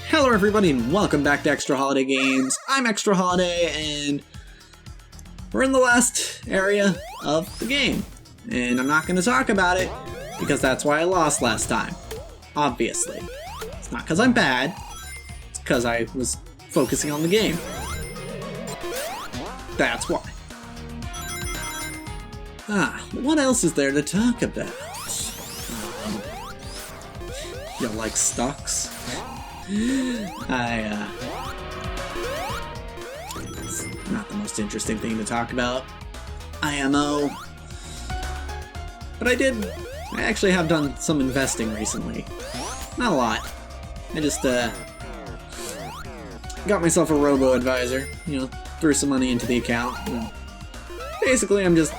Hello everybody and welcome back to Extra Holiday Games. I'm Extra Holiday and we're in the last area of the game. And I'm not going to talk about it because that's why I lost last time. Obviously. It's not because I'm bad, it's because I was focusing on the game. That's why. What else is there to talk about? You like stocks? It's not the most interesting thing to talk about. IMO. But I actually have done some investing recently. Not a lot. I just, got myself a robo-advisor, threw some money into the account. And basically, I'm just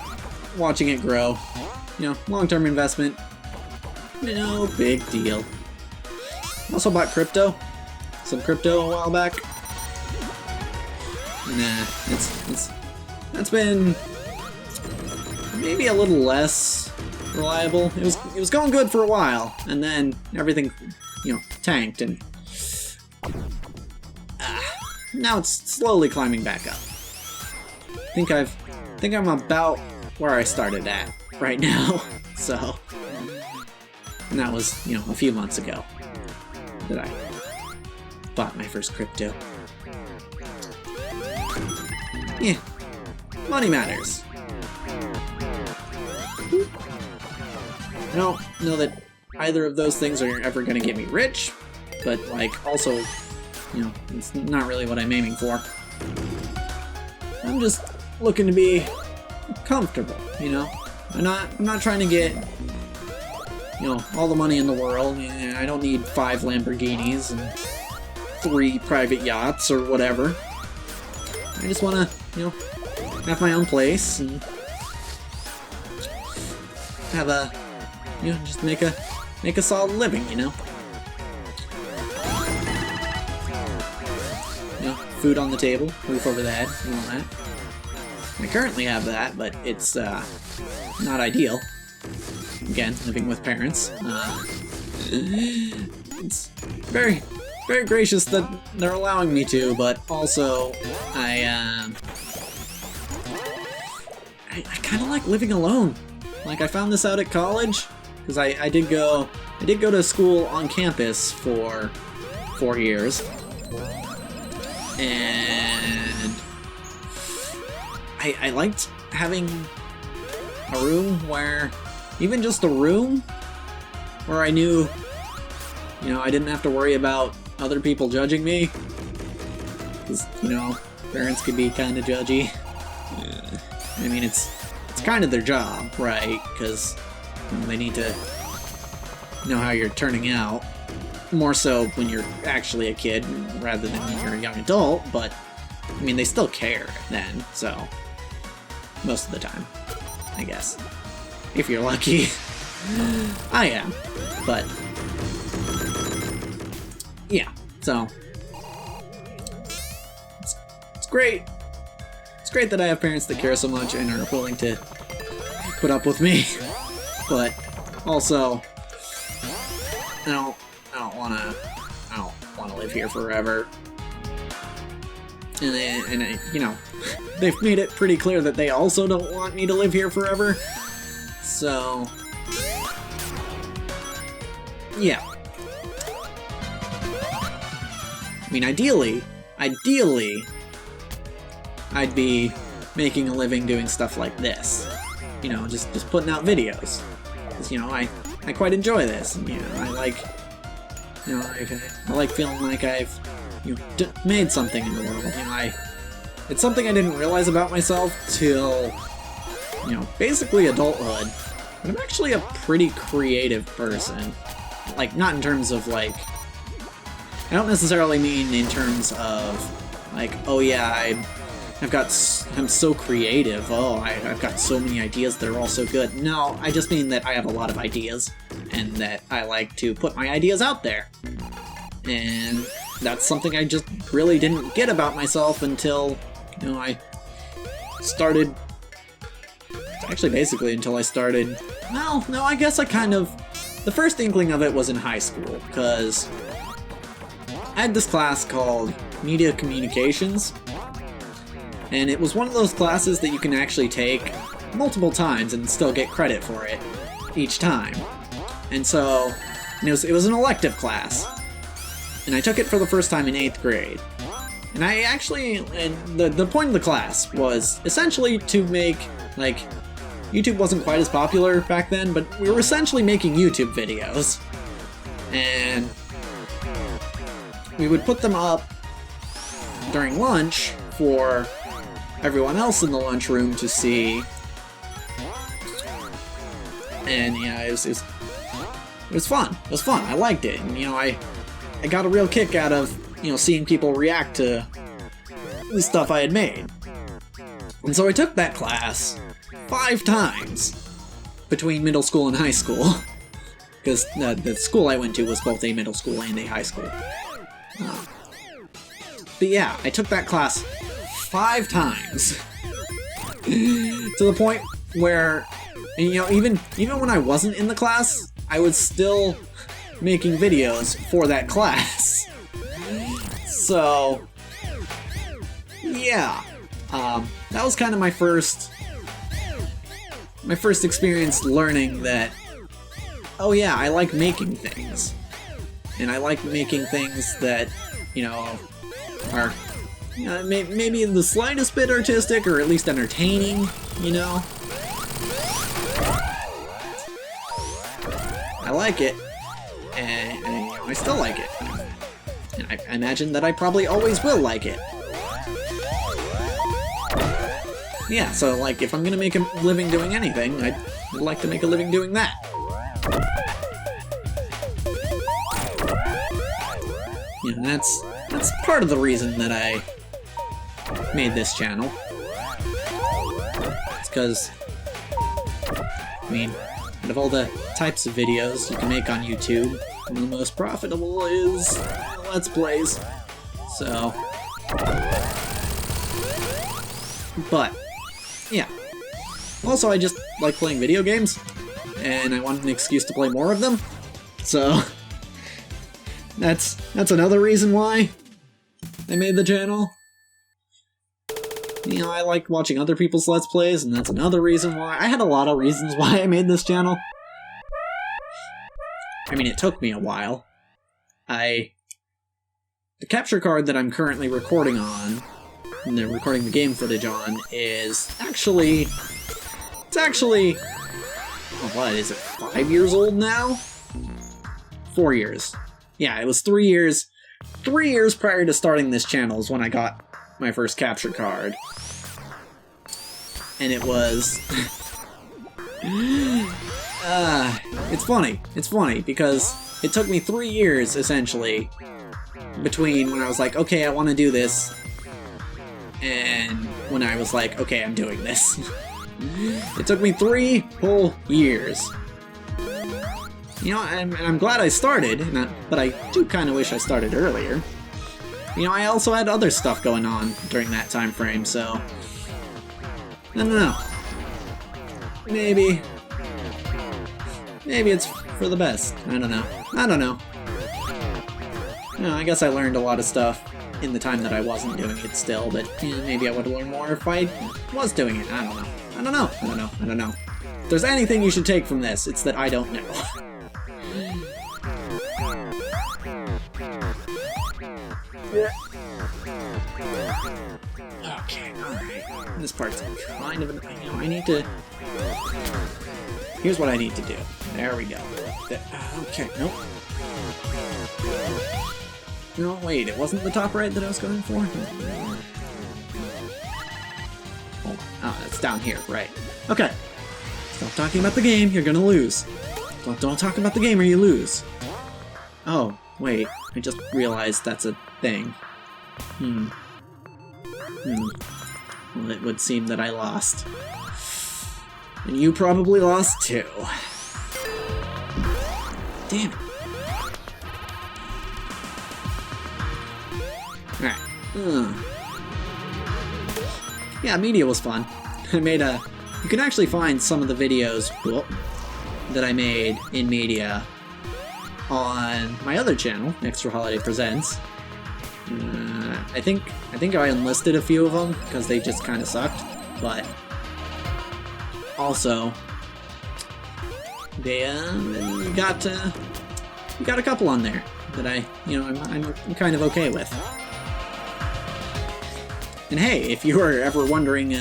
watching it grow. Long-term investment. No big deal. Also bought crypto. Some crypto a while back. Nah, that's been maybe a little less reliable. It was going good for a while, and then everything, tanked, and now it's slowly climbing back up. I think I'm about where I started at right now. So, and that was a few months ago that I bought my first crypto. Yeah, money matters. I don't know that either of those things are ever going to get me rich, but also, it's not really what I'm aiming for. I'm just looking to be comfortable, I'm not trying to get all the money in the world. I don't need 5 Lamborghinis and 3 private yachts or whatever. I just want to, have my own place and have a, just make a solid living, food on the table, roof over the head, and all that. I currently have that, but it's not ideal. Again, living with parents. It's very, very gracious that they're allowing me to, but also I kind of like living alone. I found this out at college because I did go to school on campus for 4 years, and I liked having a room where, even just a room where I knew, I didn't have to worry about other people judging me. Because, parents could be kind of judgy. I mean, it's kind of their job, right? Because they need to know how you're turning out. More so when you're actually a kid rather than when you're a young adult, but, I mean, they still care then, so, most of the time, I guess. If you're lucky. I am. But, yeah, so, it's great. It's great that I have parents that care so much and are willing to put up with me. But, also, I don't want to live here forever. And they've made it pretty clear that they also don't want me to live here forever. So, yeah. I mean, ideally, I'd be making a living doing stuff like this. Just putting out videos. Because, I quite enjoy this. And, I like, I like feeling like I've, made something in the world. It's something I didn't realize about myself till, basically adulthood. But I'm actually a pretty creative person. Not in terms of, I don't necessarily mean in terms of, oh yeah, I'm so creative, I've got so many ideas that are all so good. No, I just mean that I have a lot of ideas, and that I like to put my ideas out there. And that's something I just really didn't get about myself until, I started, actually basically until I started, well, no, I guess I kind of, the first inkling of it was in high school, because I had this class called Media Communications, and it was one of those classes that you can actually take multiple times and still get credit for it each time. And so, it was an elective class, and I took it for the first time in 8th grade. And I actually, and the point of the class was essentially to make, like, YouTube wasn't quite as popular back then, but we were essentially making YouTube videos. And we would put them up during lunch for everyone else in the lunchroom to see. And yeah, it was fun. It was fun. I liked it. And I got a real kick out of seeing people react to the stuff I had made. And so I took that class 5 times between middle school and high school, because the school I went to was both a middle school and a high school. But yeah, I took that class 5 times to the point where, even when I wasn't in the class, I was still making videos for that class. So yeah, that was kind of my first experience learning that, oh yeah, I like making things. And I like making things that, are maybe the slightest bit artistic, or at least entertaining, I like it, and I still like it. And I imagine that I probably always will like it. Yeah, so like, if I'm gonna make a living doing anything, I'd like to make a living doing that. That's part of the reason that I made this channel. It's because, out of all the types of videos you can make on YouTube, one of the most profitable is Let's Plays. So, but yeah. Also, I just like playing video games, and I wanted an excuse to play more of them. So that's another reason why I made the channel. I like watching other people's Let's Plays, and that's another reason why. I had a lot of reasons why I made this channel. It took me a while. The capture card that I'm currently recording on, and they're recording the game footage on, is actually, what is it, 5 years old now? 4 years. Yeah, it was 3 years. 3 years prior to starting this channel is when I got my first capture card. And it was... it's funny, because it took me 3 years, essentially, between when I was like, okay, I want to do this, and when I was like, okay, I'm doing this. It took me 3 whole years. I'm glad I started, but I do kind of wish I started earlier. I also had other stuff going on during that time frame, so... I don't know. Maybe it's for the best. I don't know. I guess I learned a lot of stuff in the time that I wasn't doing it still, but maybe I would have learned more if I was doing it. I don't know. If there's anything you should take from this, it's that I don't know. Okay, alright. This part's kind of... I need to... Here's what I need to do. There we go. Okay, nope. No, wait, it wasn't the top right that I was going for? Hold on. Oh, it's down here, right. Okay. Stop talking about the game, you're gonna lose. Don't talk about the game or you lose. Oh, wait, I just realized that's a thing. Well, it would seem that I lost. And you probably lost too. Damn it. Alright. Yeah, Media was fun. I made a... You can actually find some of the videos that I made in Media on my other channel, Extra Holiday Presents. I think I enlisted a few of them because they just kind of sucked, but also they you got a couple on there that I'm kind of okay with. And hey, if you were ever wondering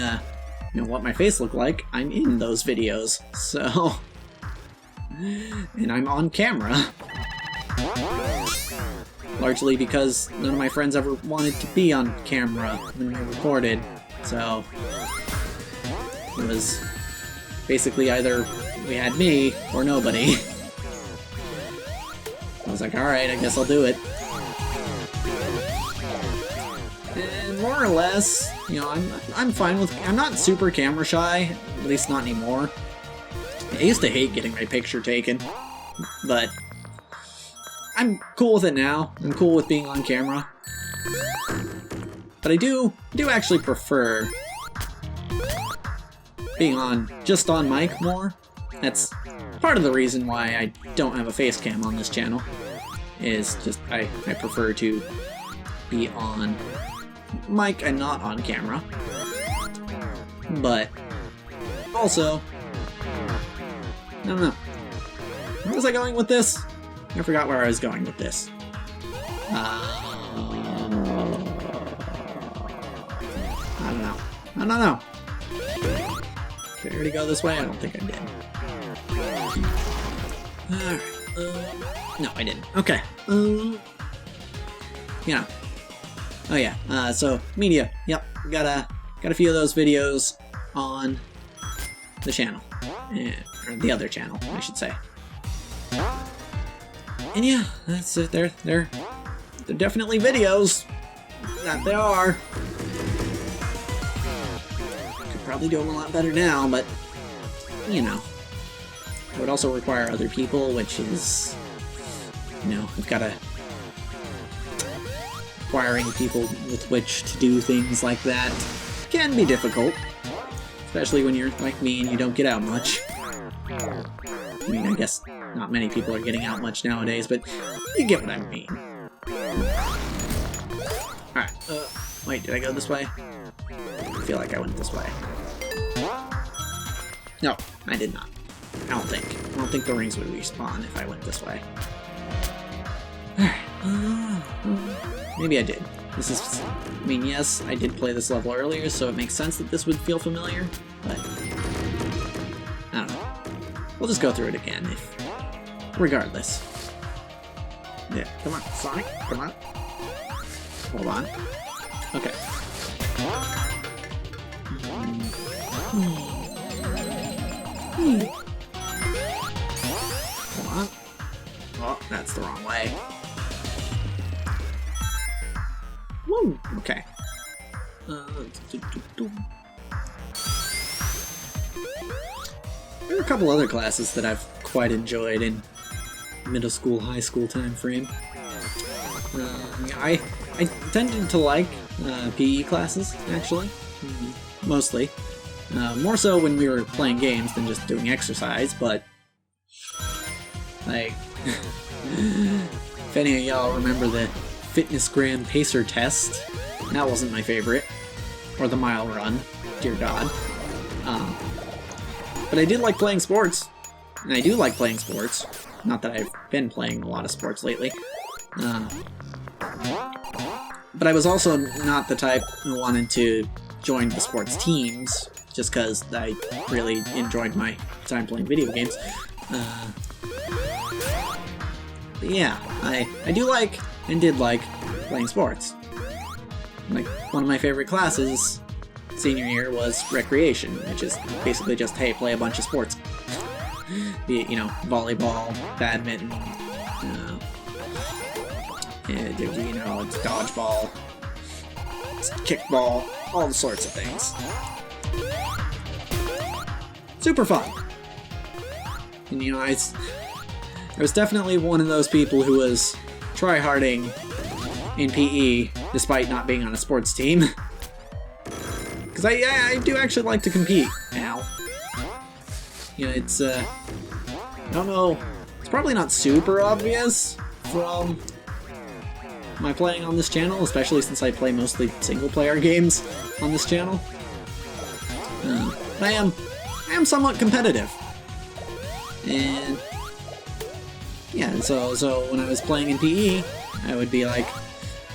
what my face looked like, I'm in those videos, so and I'm on camera. Largely because none of my friends ever wanted to be on camera when we recorded, so it was basically either we had me or nobody. I was like, alright, I guess I'll do it. And more or less, I'm fine with... I'm not super camera shy, at least not anymore. I used to hate getting my picture taken, but I'm cool with it now. I'm cool with being on camera. But I do actually prefer being just on mic more. That's part of the reason why I don't have a face cam on this channel. Is just I prefer to be on mic and not on camera. But also, I don't know. Where was I going with this? I forgot where I was going with this. I don't know. Did I already go this way? I don't think I did. Alright. No, I didn't. Okay. Yeah. Oh yeah. So Mania. Yep. Got a few of those videos on the channel, or the other channel, I should say. And yeah, that's it. They're definitely videos. That they are. Could probably do them a lot better now, but it would also require other people, which is, I've got to acquiring people with which to do things like that can be difficult, especially when you're like me and you don't get out much. I mean, I guess not many people are getting out much nowadays, but you get what I mean. Alright, wait, did I go this way? I feel like I went this way. No, I did not. I don't think the rings would respawn if I went this way. Maybe I did. I mean, yes, I did play this level earlier, so it makes sense that this would feel familiar, but I don't know. We'll just go through it again, regardless. Yeah, come on, Sonic, come on. Hold on. Okay. Come on. Oh, that's the wrong way. Woo! Okay. There are a couple other classes that I've quite enjoyed in middle school, high school time frame. I tended to like PE classes, actually. Mostly. More so when we were playing games than just doing exercise, but like, if any of y'all remember the Fitness Gram Pacer test, that wasn't my favorite. Or the mile run, dear God. But I did like playing sports, and I do like playing sports. Not that I've been playing a lot of sports lately. But I was also not the type who wanted to join the sports teams, just because I really enjoyed my time playing video games. But yeah, I do like, and did like, playing sports. Like, one of my favorite classes senior year was recreation, which is basically just, hey, play a bunch of sports. Be it, volleyball, badminton, it's dodgeball, it's kickball, all the sorts of things. Super fun. And I was definitely one of those people who was tryharding in PE despite not being on a sports team. Because I do actually like to compete now. It's, I don't know, it's probably not super obvious from my playing on this channel, especially since I play mostly single-player games on this channel. I am somewhat competitive, and yeah. So when I was playing in PE, I would be like,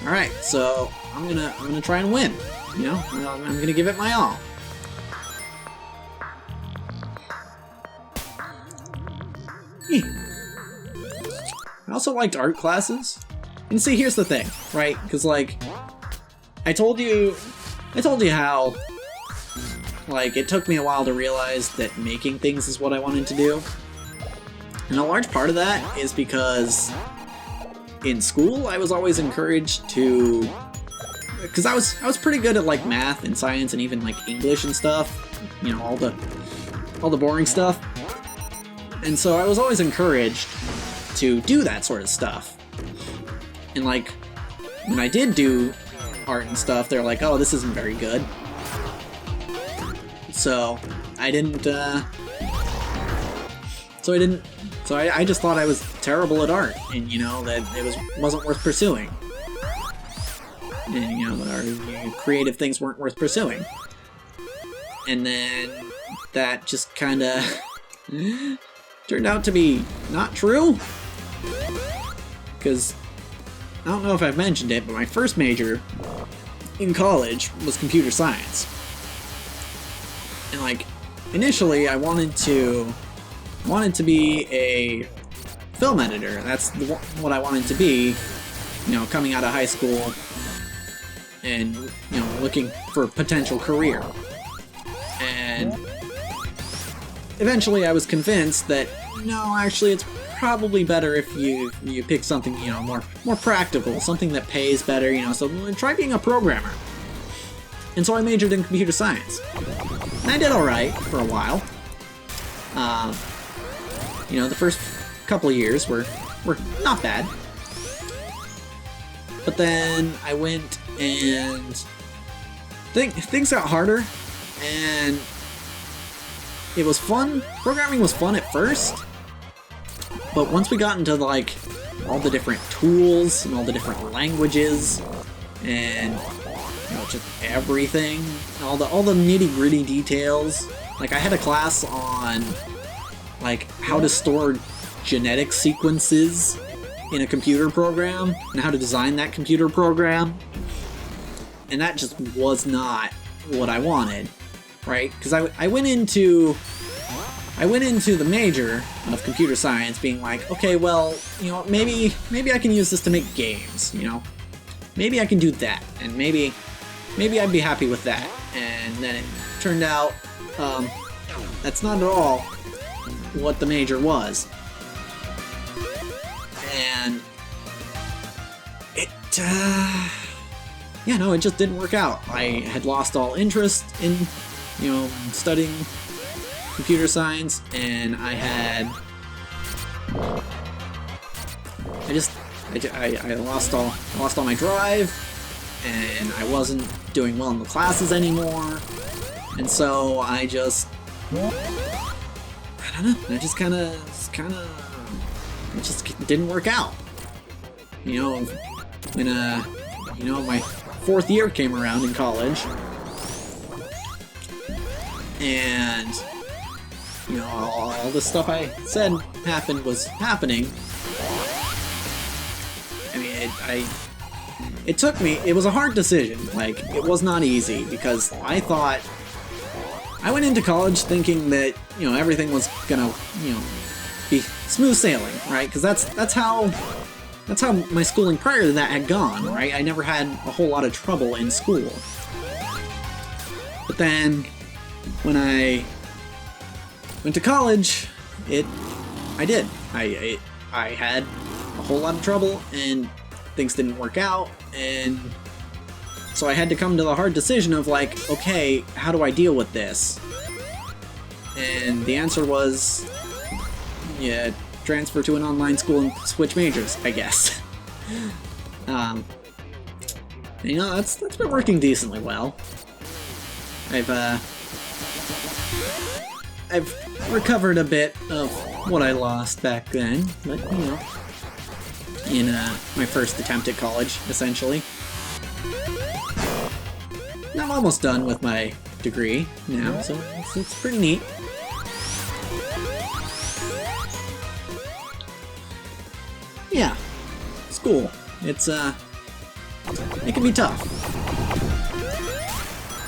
all right, so I'm gonna try and win. You know, I'm gonna give it my all. I also liked art classes. And see, here's the thing, right? Because like, I told you how like it took me a while to realize that making things is what I wanted to do. And a large part of that is because in school I was always encouraged to, because I was pretty good at like math and science and even like English and stuff, you know, all the boring stuff. And so I was always encouraged to do that sort of stuff. And like, when I did do art and stuff, they're like, oh, this isn't very good. So I didn't, so I just thought I was terrible at art, and you know, that it wasn't worth pursuing. And you know, our creative things weren't worth pursuing. And then that just kinda turned out to be not true. Because I don't know if I've mentioned it, but my first major in college was computer science. And like, initially I wanted to be a film editor. That's what I wanted to be, you know, coming out of high school and, you know, looking for a potential career. And eventually I was convinced that, no, actually it's probably better if you pick something, you know, more practical, something that pays better, you know, so try being a programmer. And so I majored in computer science. And I did alright for a while. You know, the first couple of years were not bad. But then I went and things got harder, and it was fun. Programming was fun at first, but once we got into like all the different tools and all the different languages and, you know, just everything, all the nitty-gritty details. Like I had a class on like how to store genetic sequences in a computer program and how to design that computer program, and that just was not what I wanted, right? Because I went into the major of computer science being like, okay, well, you know, maybe I can use this to make games, you know? Maybe I can do that, and maybe I'd be happy with that. And then it turned out that's not at all what the major was. And it, yeah, no, it just didn't work out. I had lost all interest in, you know, studying computer science, and I lost all my drive, and I wasn't doing well in the classes anymore, and so I just it just didn't work out. You know, when you know, my fourth year came around in college, and you know, all the stuff I said was happening. I mean, it took me, it was a hard decision. Like, it was not easy, because I went into college thinking that, you know, everything was gonna, you know, be smooth sailing, right? Because that's how my schooling prior to that had gone, right? I never had a whole lot of trouble in school. But then, when I went to college, I did. I had a whole lot of trouble, and things didn't work out, and so I had to come to the hard decision of like, okay, how do I deal with this? And the answer was, yeah, transfer to an online school and switch majors, I guess. You know, that's been working decently well. I've recovered a bit of what I lost back then, but you know, in my first attempt at college, essentially. And I'm almost done with my degree now, so it's pretty neat. Yeah, school. It can be tough.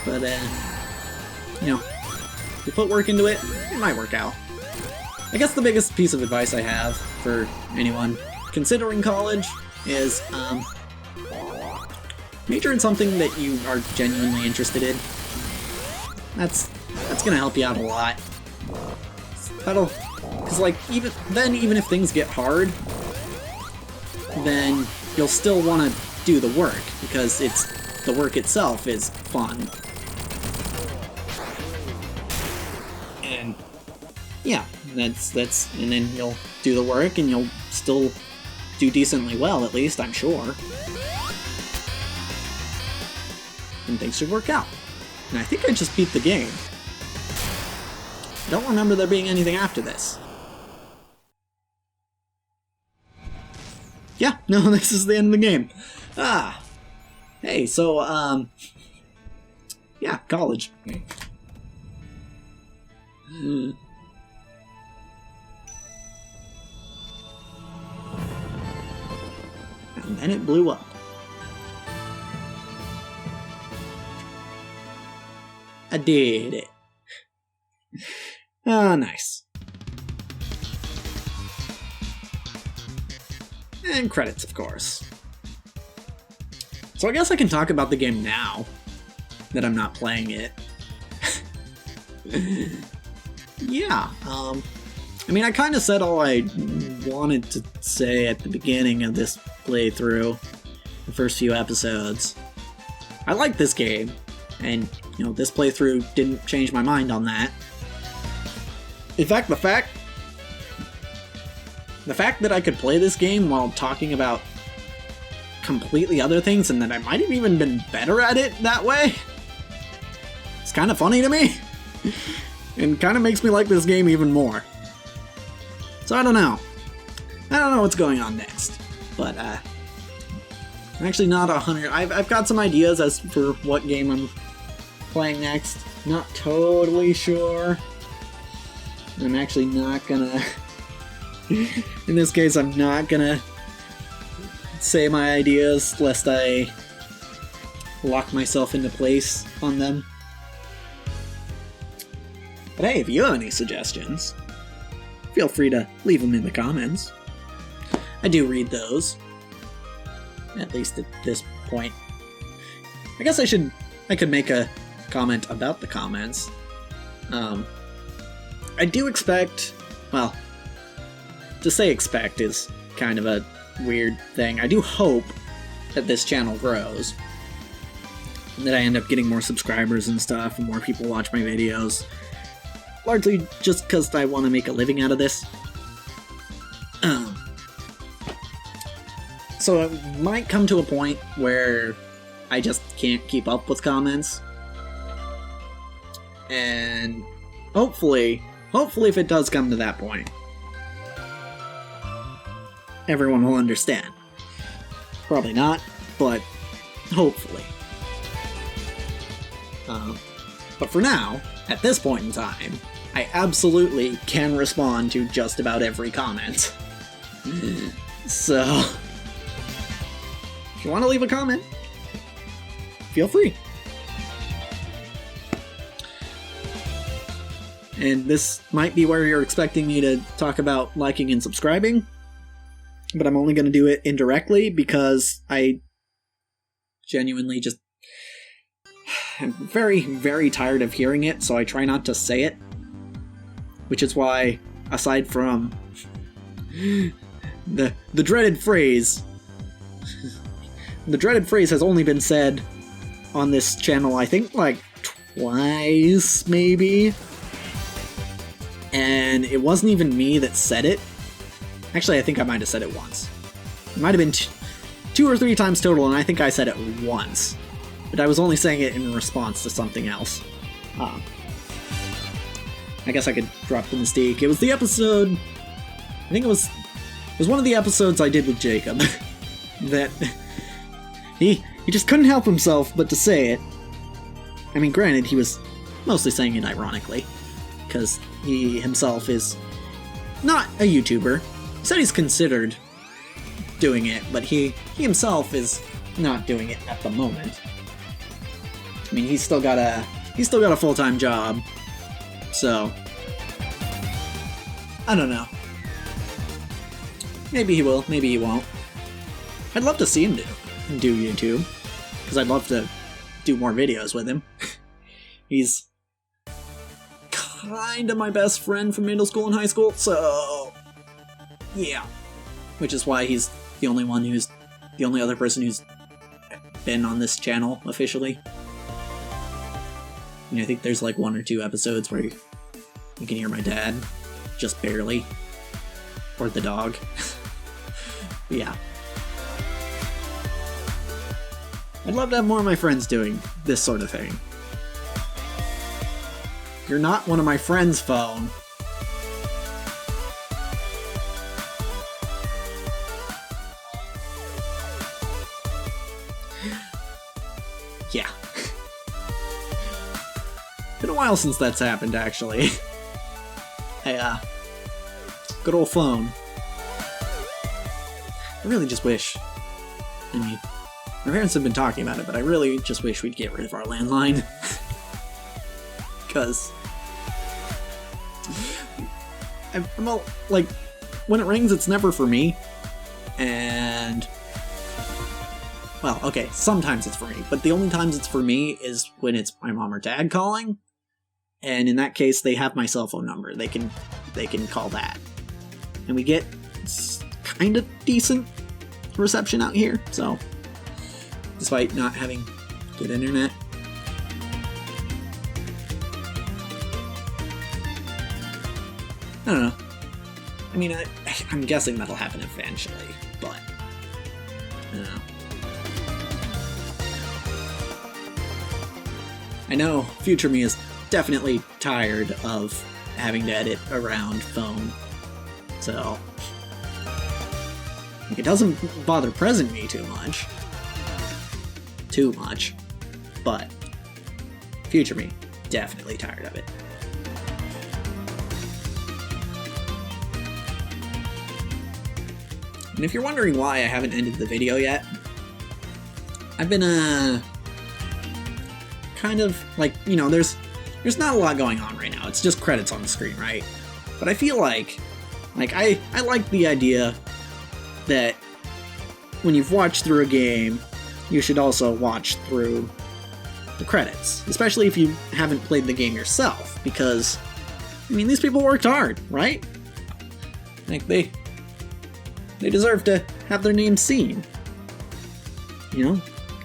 But, you know, if you put work into it, it might work out. I guess the biggest piece of advice I have for anyone considering college is, major in something that you are genuinely interested in. That's gonna help you out a lot. Cause like, even if things get hard, then you'll still want to do the work, because the work itself is fun. And yeah, that's and then you'll do the work and you'll still do decently well, at least, I'm sure. And things should work out. And I think I just beat the game. I don't remember there being anything after this. Yeah, no, this is the end of the game. Ah. Hey, so, yeah, college. And then it blew up. I did it. Ah, nice. And credits, of course. So I guess I can talk about the game now that I'm not playing it. Yeah, I mean, I kind of said all I wanted to say at the beginning of this playthrough, the first few episodes. I like this game, and, you know, this playthrough didn't change my mind on that. In fact, the fact that I could play this game while talking about completely other things, and that I might have even been better at it that way, it's kind of funny to me. And kind of makes me like this game even more. So I don't know. I don't know what's going on next. But, I'm actually not 100... I've got some ideas as for what game I'm playing next. Not totally sure. I'm actually not gonna... In this case, I'm not gonna say my ideas lest I lock myself into place on them. But hey, if you have any suggestions, feel free to leave them in the comments. I do read those. At least at this point. I guess I could make a comment about the comments. I do expect, well, to say expect is kind of a weird thing. I do hope that this channel grows. And that I end up getting more subscribers and stuff, and more people watch my videos. Largely just because I want to make a living out of this. So it might come to a point where I just can't keep up with comments. And hopefully if it does come to that point, everyone will understand. Probably not, but hopefully. But for now, at this point in time, I absolutely can respond to just about every comment. So, if you want to leave a comment, feel free. And this might be where you're expecting me to talk about liking and subscribing, but I'm only going to do it indirectly because I genuinely just... I'm very, very tired of hearing it, so I try not to say it. Which is why, aside from the dreaded phrase, the dreaded phrase has only been said on this channel, I think, like, twice, maybe? And it wasn't even me that said it. Actually, I think I might have said it once. It might have been two or three times total, and I think I said it once. But I was only saying it in response to something else. I guess I could drop the mystique. It was the episode... I think it was was one of the episodes I did with Jacob that he just couldn't help himself but to say it. I mean, granted, he was mostly saying it ironically, because he himself is not a YouTuber. He said he's considered doing it, but he himself is not doing it at the moment. I mean, he's still got a full-time job, so I don't know. Maybe he will, maybe he won't. I'd love to see him do YouTube, because I'd love to do more videos with him. He's kinda my best friend from middle school and high school, so yeah. Which is why he's the only other person who's been on this channel officially. And I think there's like 1 or 2 episodes where you can hear my dad, just barely. Or the dog. Yeah. I'd love to have more of my friends doing this sort of thing. You're not one of my friends' phone. Yeah. Been a while since that's happened, actually. Good old phone. I really just wish... I mean, my parents have been talking about it, but I really just wish we'd get rid of our landline. Because... I'm all, like, when it rings, it's never for me. And... well, okay, sometimes it's for me, but the only times it's for me is when it's my mom or dad calling. And in that case, they have my cell phone number. They can call that. And we get kind of decent reception out here, so despite not having good internet. I don't know. I mean, I'm guessing that'll happen eventually, but I don't know. I know future me is definitely tired of having to edit around phone, so like, it doesn't bother present me too much, but future me definitely tired of it. And if you're wondering why I haven't ended the video yet, I've been kind of like, you know, there's not a lot going on right now. It's just credits on the screen, right? But I feel like I like the idea that when you've watched through a game, you should also watch through the credits, especially if you haven't played the game yourself, because I mean, these people worked hard, right? Like they deserve to have their names seen, you know?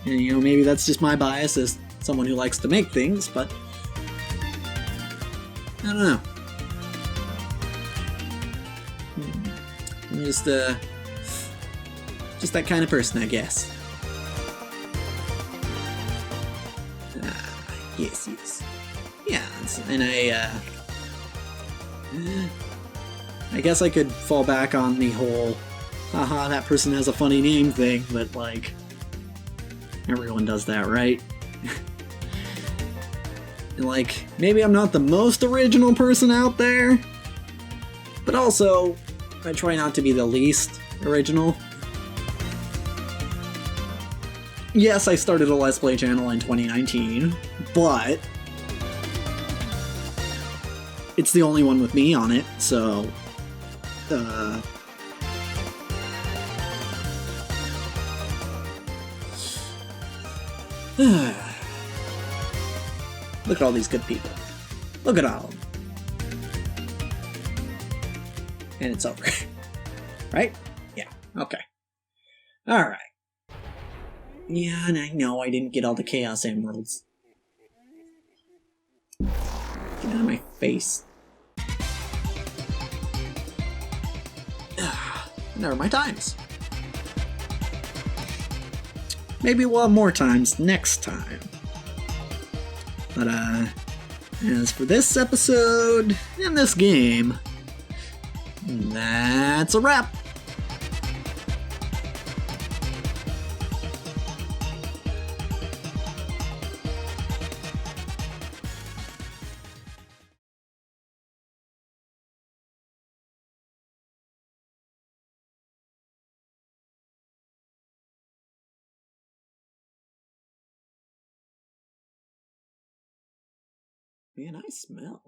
And you know, maybe that's just my bias as someone who likes to make things, but I don't know. I'm just that kind of person, I guess. Yes. Yeah, and I guess I could fall back on the whole, haha, that person has a funny name thing, but like, everyone does that, right? And like, maybe I'm not the most original person out there, but also, I try not to be the least original. Yes, I started a Let's Play channel in 2019, but it's the only one with me on it, so look at all these good people. Look at all of them. And it's over. Right? Yeah, okay. Alright. Yeah, and I know I didn't get all the Chaos Emeralds. Get out of my face. Never my times. Maybe we'll have more times next time. But, as for this episode and this game, that's a wrap. Man, I smell.